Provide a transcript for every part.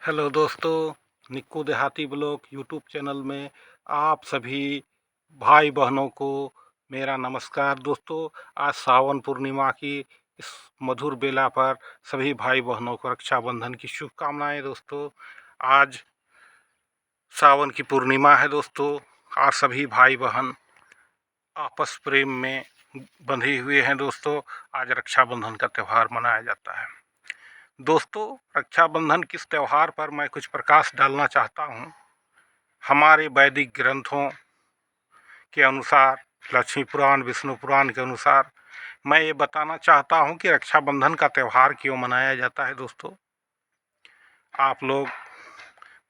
Hello दोस्तों, निक्कू देहाती blog YouTube channel में आप सभी भाई बहनों को मेरा नमस्कार। दोस्तों, आज सावन पूर्णिमा की इस मधुर बेला पर सभी भाई बहनों को रक्षाबंधन की शुभकामनाएं। दोस्तों, आज सावन की पूर्णिमा है दोस्तों, और सभी भाई बहन आपस प्रेम में बंधे हुए हैं। दोस्तों, आज रक्षाबंधन का त्यौहार मनाया जाता है। दोस्तों, रक्षाबंधन किस त्यौहार पर मैं कुछ प्रकाश डालना चाहता हूँ। हमारे वैदिक ग्रंथों के अनुसार, लक्ष्मी पुराण, विष्णु पुराण के अनुसार मैं ये बताना चाहता हूँ कि रक्षाबंधन का त्यौहार क्यों मनाया जाता है। दोस्तों, आप लोग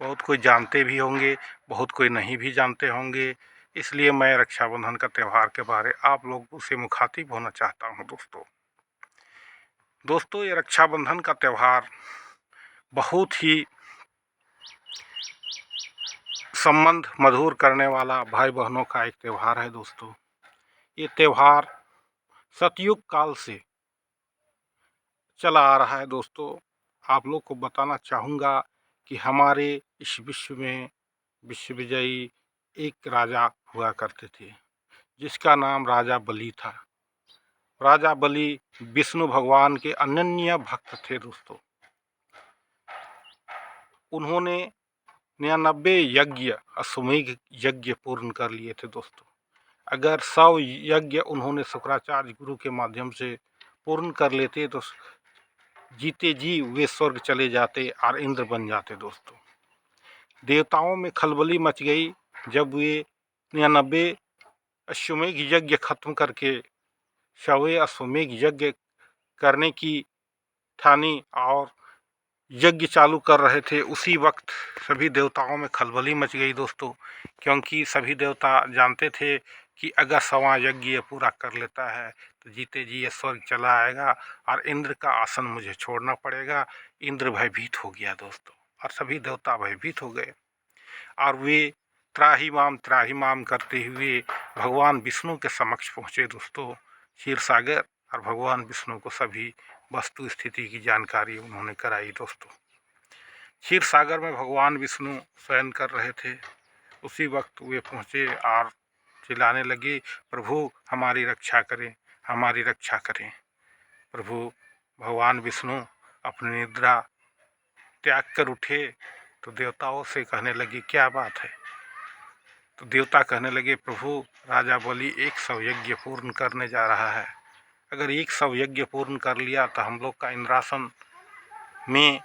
बहुत कोई जानते भी होंगे, बहुत कोई नहीं भी जानते होंगे, इसलिए मैं रक्षाबंधन का त्यौहार के बारे आप लोगों से मुखातिब होना चाहता हूँ। दोस्तों, ये रक्षाबंधन का त्यौहार बहुत ही संबंध मधुर करने वाला भाई बहनों का एक त्यौहार है। दोस्तों, ये त्यौहार सतयुग काल से चला आ रहा है। दोस्तों, आप लोग को बताना चाहूँगा कि हमारे इस विश्व में विश्व विजयी एक राजा हुआ करते थे, जिसका नाम राजा बलि था। राजा बलि विष्णु भगवान के अनन्य भक्त थे। दोस्तों, उन्होंने 99 यज्ञ, अश्वमेध यज्ञ पूर्ण कर लिए थे। दोस्तों, अगर 100 यज्ञ उन्होंने शुक्राचार्य गुरु के माध्यम से पूर्ण कर लेते तो जीते जी वे स्वर्ग चले जाते और इंद्र बन जाते। दोस्तों, देवताओं में खलबली मच गई जब वे 99 अश्वमेध यज्ञ खत्म करके 100वें अश्वमेध यज्ञ करने की ठानी और यज्ञ चालू कर रहे थे। उसी वक्त सभी देवताओं में खलबली मच गई। दोस्तों, क्योंकि सभी देवता जानते थे कि अगर 100वां यज्ञ ये पूरा कर लेता है तो जीते जी ये स्वर्ग चला आएगा और इंद्र का आसन मुझे छोड़ना पड़ेगा। इंद्र भयभीत हो गया दोस्तों, और सभी देवता भयभीत हो गए और वे त्राहिमाम करते हुए भगवान विष्णु के समक्ष पहुँचे। दोस्तों, क्षीर सागर और भगवान विष्णु को सभी वस्तु स्थिति की जानकारी उन्होंने कराई। दोस्तों, क्षीर सागर में भगवान विष्णु शयन कर रहे थे। उसी वक्त वे पहुँचे और चिल्लाने लगे, प्रभु हमारी रक्षा करें, हमारी रक्षा करें। प्रभु भगवान विष्णु अपनी निद्रा त्याग कर उठे तो देवताओं से कहने लगे, क्या बात है। तो देवता कहने लगे, प्रभु राजा बलि 100 यज्ञ पूर्ण करने जा रहा है। अगर 100 यज्ञ पूर्ण कर लिया तो हम लोग का इंद्रासन में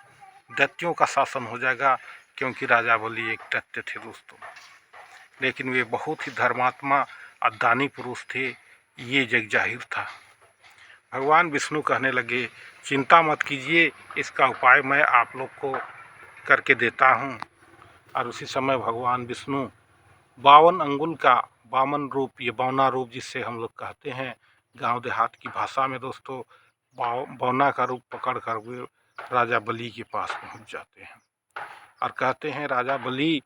दैत्यों का शासन हो जाएगा, क्योंकि राजा बलि एक दैत्य थे। दोस्तों, लेकिन वे बहुत ही धर्मात्मा और दानी पुरुष थे, ये जग जाहिर था। भगवान विष्णु कहने लगे, चिंता मत कीजिए, इसका उपाय मैं आप लोग को करके देता हूँ। और उसी समय भगवान विष्णु 52 अंगुल का वामन रूप, ये बौना रूप जिससे हम लोग कहते हैं गांव देहात की भाषा में। दोस्तों, बौना का रूप पकड़ कर वे राजा बलि के पास पहुंच जाते हैं और कहते हैं, राजा बलि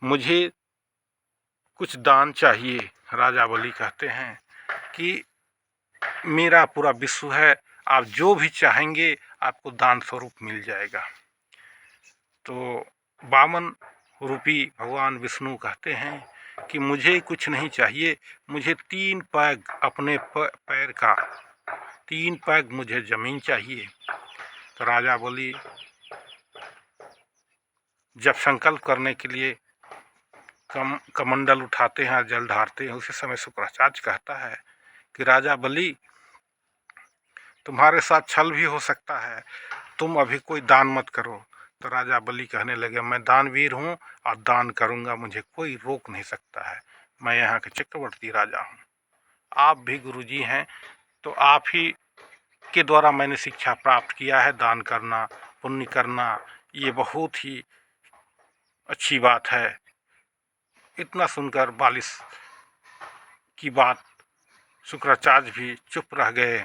मुझे कुछ दान चाहिए। राजा बलि कहते हैं कि मेरा पूरा विश्व है, आप जो भी चाहेंगे आपको दान स्वरूप मिल जाएगा। तो वामन रूपी भगवान विष्णु कहते हैं कि मुझे कुछ नहीं चाहिए, मुझे 3 पैग अपने पैर का 3 पैग मुझे ज़मीन चाहिए। तो राजा बलि जब संकल्प करने के लिए कमंडल उठाते हैं, जल ढारते हैं, उसी समय शुक्राचार्य कहता है कि राजा बलि तुम्हारे साथ छल भी हो सकता है, तुम अभी कोई दान मत करो। तो राजा बलि कहने लगे, मैं दानवीर हूँ और दान करूँगा, मुझे कोई रोक नहीं सकता है, मैं यहाँ के चक्रवर्ती राजा हूँ। आप भी गुरुजी हैं, तो आप ही के द्वारा मैंने शिक्षा प्राप्त किया है, दान करना, पुण्य करना ये बहुत ही अच्छी बात है। इतना सुनकर बालिश की बात शुक्राचार्य भी चुप रह गए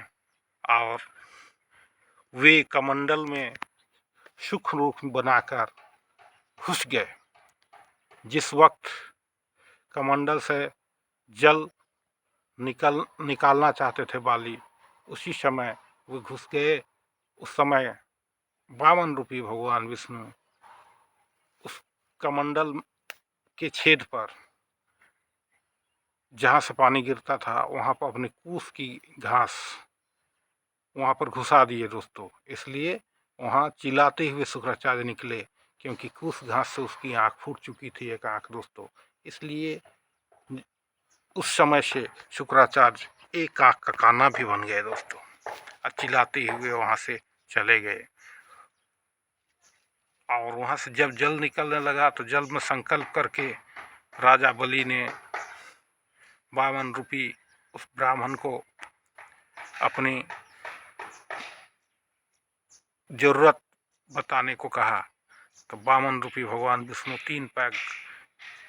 और वे कमंडल में सुख रूप बनाकर घुस गए। जिस वक्त कमंडल से जल निकालना चाहते थे बाली, उसी समय वे घुस गए। उस समय वामन रूपी भगवान विष्णु कमंडल के छेद पर जहाँ से पानी गिरता था वहाँ पर अपने कूस की घास वहाँ पर घुसा दिए दोस्तों। इसलिए वहाँ चिल्लाते हुए शुक्राचार्य निकले, क्योंकि कुछ घास से उसकी आँख फूट चुकी थी, एक आँख दोस्तों। इसलिए उस समय से शुक्राचार्य एक आँख का काना भी बन गए दोस्तों, और चिल्लाते हुए वहाँ से चले गए। और वहाँ से जब जल निकलने लगा तो जल में संकल्प करके राजा बलि ने 52 रुपये उस ब्राह्मण को अपनी जरूरत बताने को कहा। तो 52 रुपये भगवान विष्णु 3 पैग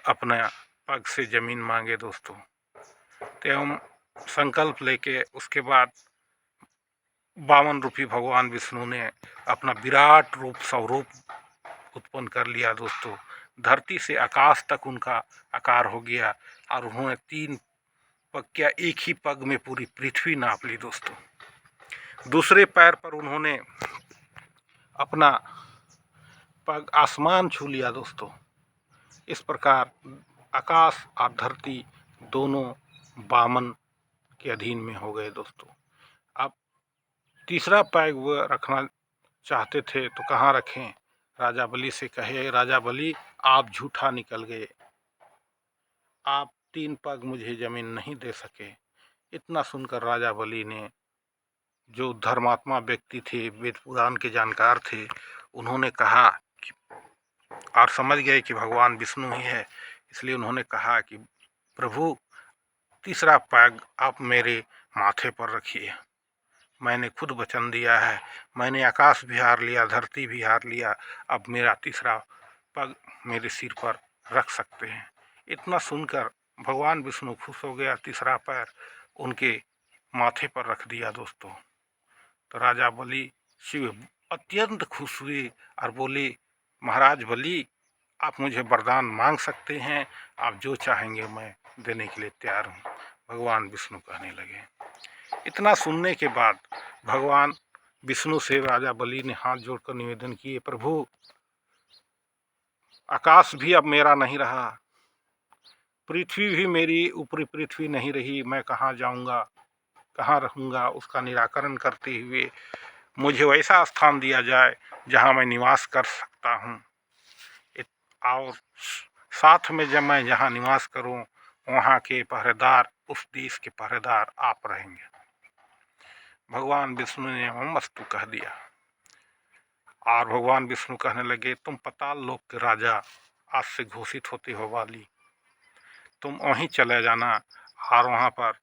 अपने पग से जमीन मांगे दोस्तों। तो हम संकल्प लेके उसके बाद 52 रुपये भगवान विष्णु ने अपना विराट रूप स्वरूप उत्पन्न कर लिया दोस्तों। धरती से आकाश तक उनका आकार हो गया, और उन्होंने 3 पग क्या एक ही पग में पूरी पृथ्वी नाप ली दोस्तों। दूसरे पैर पर उन्होंने अपना पग आसमान छू लिया दोस्तों। इस प्रकार आकाश और धरती दोनों वामन के अधीन में हो गए दोस्तों। अब तीसरा पैग वह रखना चाहते थे तो कहाँ रखें? राजा बलि से कहे, राजा बलि आप झूठा निकल गए, आप 3 पग मुझे जमीन नहीं दे सके। इतना सुनकर राजा बलि ने, जो धर्मात्मा व्यक्ति थे, वेद पुराण के जानकार थे, उन्होंने कहा कि, और समझ गए कि भगवान विष्णु ही है, इसलिए उन्होंने कहा कि प्रभु तीसरा पैग आप मेरे माथे पर रखिए। मैंने खुद वचन दिया है, मैंने आकाश भी हार लिया, धरती भी हार लिया, अब मेरा तीसरा पग मेरे सिर पर रख सकते हैं। इतना सुनकर भगवान विष्णु खुश हो गया, तीसरा पैर उनके माथे पर रख दिया दोस्तों। तो राजा बलि शिव अत्यंत खुश हुए और बोले, महाराज बलि आप मुझे वरदान मांग सकते हैं, आप जो चाहेंगे मैं देने के लिए तैयार हूँ। भगवान विष्णु कहने लगे। इतना सुनने के बाद भगवान विष्णु से राजा बलि ने हाथ जोड़कर निवेदन किए, प्रभु आकाश भी अब मेरा नहीं रहा, पृथ्वी भी मेरी ऊपरी पृथ्वी नहीं रही, मैं कहाँ जाऊँगा, कहाँ रहूँगा, उसका निराकरण करते हुए मुझे वैसा स्थान दिया जाए जहाँ मैं निवास कर सकता हूँ। और साथ में जब मैं जहाँ निवास करूँ वहाँ के पहरेदार, उस देश के पहरेदार आप रहेंगे। भगवान विष्णु ने मस्तु कह दिया, और भगवान विष्णु कहने लगे, तुम पाताल लोक के राजा आज से घोषित होते हो वाली, तुम वहीं चले जाना और वहाँ पर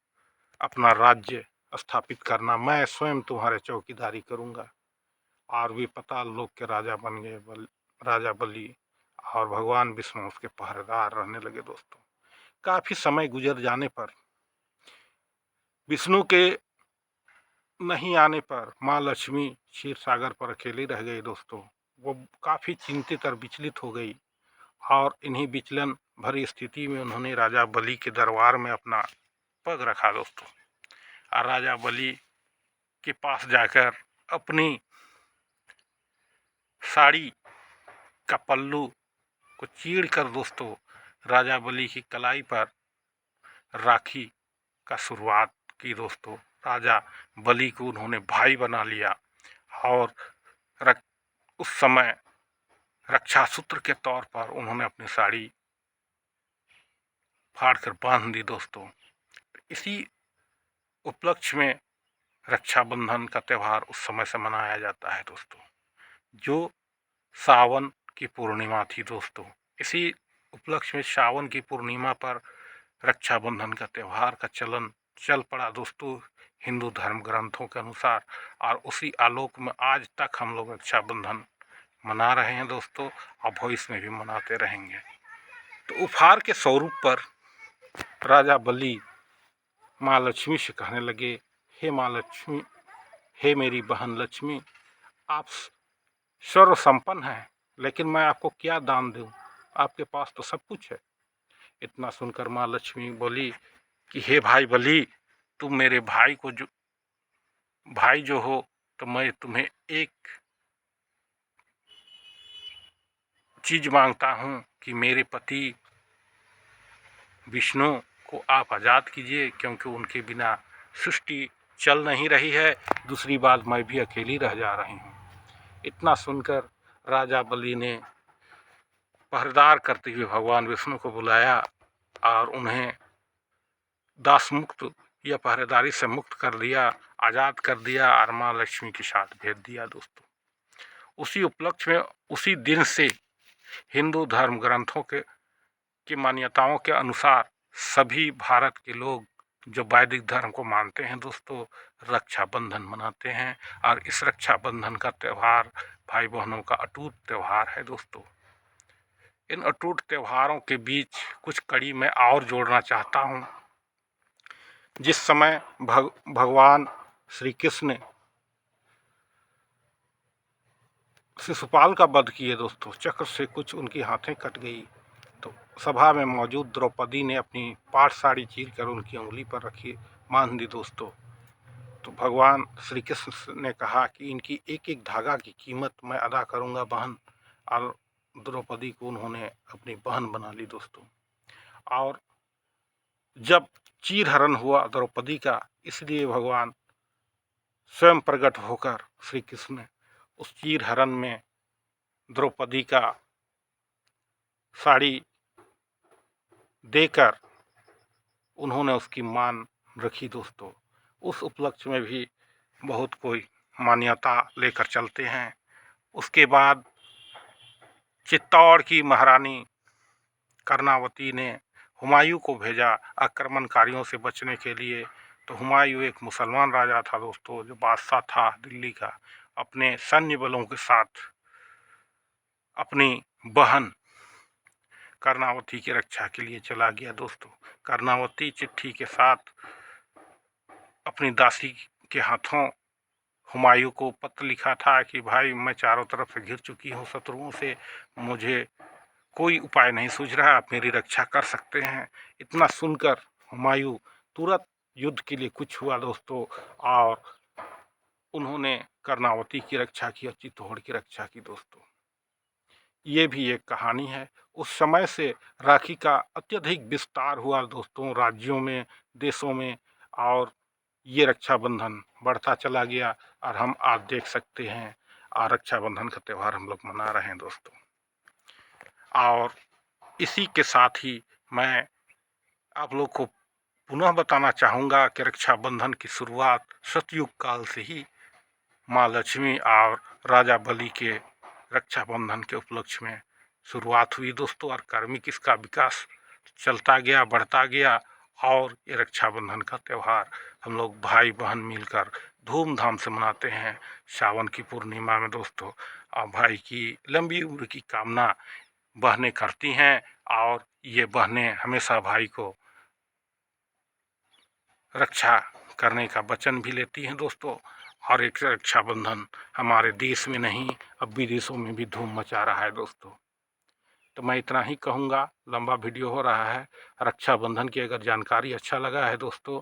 अपना राज्य स्थापित करना, मैं स्वयं तुम्हारे चौकीदारी करूँगा। और वे पाताल लोक के राजा बन गए राजा बलि, और भगवान विष्णु उसके पहरेदार रहने लगे दोस्तों। काफ़ी समय गुजर जाने पर विष्णु के नहीं आने पर माँ लक्ष्मी क्षीर सागर पर अकेली रह गई दोस्तों। वो काफ़ी चिंतित और विचलित हो गई, और इन्हीं विचलन भरी स्थिति में उन्होंने राजा बलि के दरबार में अपना पग रखा दोस्तों। और राजा बलि के पास जाकर अपनी साड़ी का पल्लू को चीर कर दोस्तों राजा बलि की कलाई पर राखी का शुरुआत की दोस्तों। राजा बलि को उन्होंने भाई बना लिया, और उस समय रक्षा सूत्र के तौर पर उन्होंने अपनी साड़ी फाड़ कर बांध दी दोस्तों। इसी उपलक्ष्य में रक्षाबंधन का त्यौहार उस समय से मनाया जाता है दोस्तों, जो सावन की पूर्णिमा थी दोस्तों। इसी उपलक्ष्य में सावन की पूर्णिमा पर रक्षाबंधन का त्यौहार का चलन चल पड़ा दोस्तों हिंदू धर्म ग्रंथों के अनुसार, और उसी आलोक में आज तक हम लोग रक्षाबंधन मना रहे हैं दोस्तों, और भविष्य में भी मनाते रहेंगे। तो उपहार के स्वरूप पर राजा बलि माँ लक्ष्मी से कहने लगे, हे माँ लक्ष्मी, हे मेरी बहन लक्ष्मी, आप सर्व संपन्न हैं, लेकिन मैं आपको क्या दान दूं, आपके पास तो सब कुछ है। इतना सुनकर माँ लक्ष्मी बोली कि हे भाई बलि, तुम मेरे भाई को भाई जो हो, तो मैं तुम्हें एक चीज़ मांगता हूँ कि मेरे पति विष्णु को आप आज़ाद कीजिए, क्योंकि उनके बिना सृष्टि चल नहीं रही है। दूसरी बात, मैं भी अकेली रह जा रही हूँ। इतना सुनकर राजा बलि ने पहरेदार करते हुए भगवान विष्णु को बुलाया और उन्हें दास मुक्त या पहरेदारी से मुक्त कर दिया, आज़ाद कर दिया और माँ लक्ष्मी के साथ भेज दिया दोस्तों। उसी उपलक्ष्य में उसी दिन से हिंदू धर्म ग्रंथों की मान्यताओं के अनुसार सभी भारत के लोग जो वैदिक धर्म को मानते हैं दोस्तों, रक्षाबंधन मनाते हैं। और इस रक्षाबंधन का त्यौहार भाई बहनों का अटूट त्यौहार है दोस्तों। इन अटूट त्योहारों के बीच कुछ कड़ी मैं और जोड़ना चाहता हूँ। जिस समय भगवान श्री कृष्ण ने शिशुपाल का वध किए दोस्तों, चक्र से कुछ उनकी हाथें कट गई, तो सभा में मौजूद द्रौपदी ने अपनी पाट साड़ी चीर कर उनकी उंगली पर रखी, बांध दी दोस्तों। तो भगवान श्री कृष्ण ने कहा कि इनकी एक एक धागा की कीमत मैं अदा करूंगा बहन, और द्रौपदी को उन्होंने अपनी बहन बना ली दोस्तों। और जब चीरहरण हुआ द्रौपदी का, इसलिए भगवान स्वयं प्रकट होकर श्री कृष्ण ने उस चीरहरण में द्रौपदी का साड़ी देकर उन्होंने उसकी मान रखी दोस्तों। उस उपलक्ष्य में भी बहुत कोई मान्यता लेकर चलते हैं। उसके बाद चित्तौड़ की महारानी कर्णावती ने हुमायूं को भेजा आक्रमणकारियों से बचने के लिए। तो हुमायूं एक मुसलमान राजा था दोस्तों, जो बादशाह था दिल्ली का। अपने सैन्य बलों के साथ अपनी बहन कर्णावती की रक्षा के लिए चला गया दोस्तों। कर्णावती चिट्ठी के साथ अपनी दासी के हाथों हुमायूं को पत्र लिखा था कि भाई, मैं चारों तरफ से घिर चुकी हूँ शत्रुओं से, मुझे कोई उपाय नहीं सूझ रहा, आप मेरी रक्षा कर सकते हैं। इतना सुनकर हुमायूं तुरंत युद्ध के लिए कुछ हुआ दोस्तों, और उन्होंने कर्णावती की रक्षा की और चित्तौड़ की रक्षा की दोस्तों। ये भी एक कहानी है। उस समय से राखी का अत्यधिक विस्तार हुआ दोस्तों, राज्यों में, देशों में, और ये रक्षाबंधन बढ़ता चला गया। और हम आज देख सकते हैं, और रक्षाबंधन का त्यौहार हम लोग मना रहे हैं दोस्तों। और इसी के साथ ही मैं आप लोग को पुनः बताना चाहूँगा कि रक्षाबंधन की शुरुआत सतयुग काल से ही माँ लक्ष्मी और राजा बलि के रक्षाबंधन के उपलक्ष्य में शुरुआत हुई दोस्तों। और क्रमिक इसका विकास चलता गया, बढ़ता गया। और ये रक्षाबंधन का त्यौहार हम लोग भाई बहन मिलकर धूमधाम से मनाते हैं सावन की पूर्णिमा में दोस्तों। और भाई की लंबी उम्र की कामना बहनें करती हैं, और ये बहनें हमेशा भाई को रक्षा करने का वचन भी लेती हैं दोस्तों। और एक रक्षाबंधन हमारे देश में नहीं, अब विदेशों में भी धूम मचा रहा है दोस्तों। तो मैं इतना ही कहूँगा, लंबा वीडियो हो रहा है। रक्षाबंधन की अगर जानकारी अच्छा लगा है दोस्तों,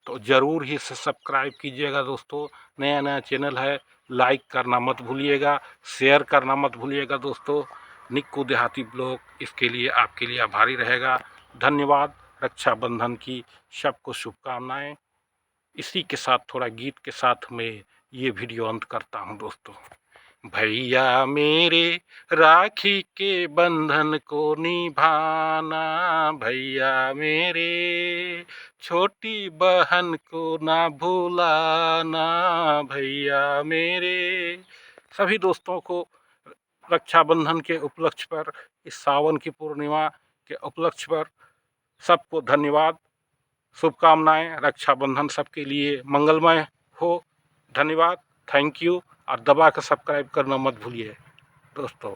तो ज़रूर ही सब्सक्राइब कीजिएगा दोस्तों। नया नया चैनल है, लाइक करना मत भूलिएगा, शेयर करना मत भूलिएगा दोस्तों। निक्कू देहाती ब्लॉग इसके लिए आपके लिए आभारी रहेगा। धन्यवाद। रक्षाबंधन की सबको शुभकामनाएं। इसी के साथ थोड़ा गीत के साथ मैं ये वीडियो अंत करता हूँ दोस्तों। भैया मेरे राखी के बंधन को निभाना, भैया मेरे छोटी बहन को ना भूलाना, भैया मेरे। सभी दोस्तों को रक्षाबंधन के उपलक्ष्य पर, इस सावन की पूर्णिमा के उपलक्ष्य पर सबको धन्यवाद, शुभकामनाएं। रक्षाबंधन सबके लिए मंगलमय हो। धन्यवाद, थैंक यू। और दबा कर सब्सक्राइब करना मत भूलिए दोस्तों।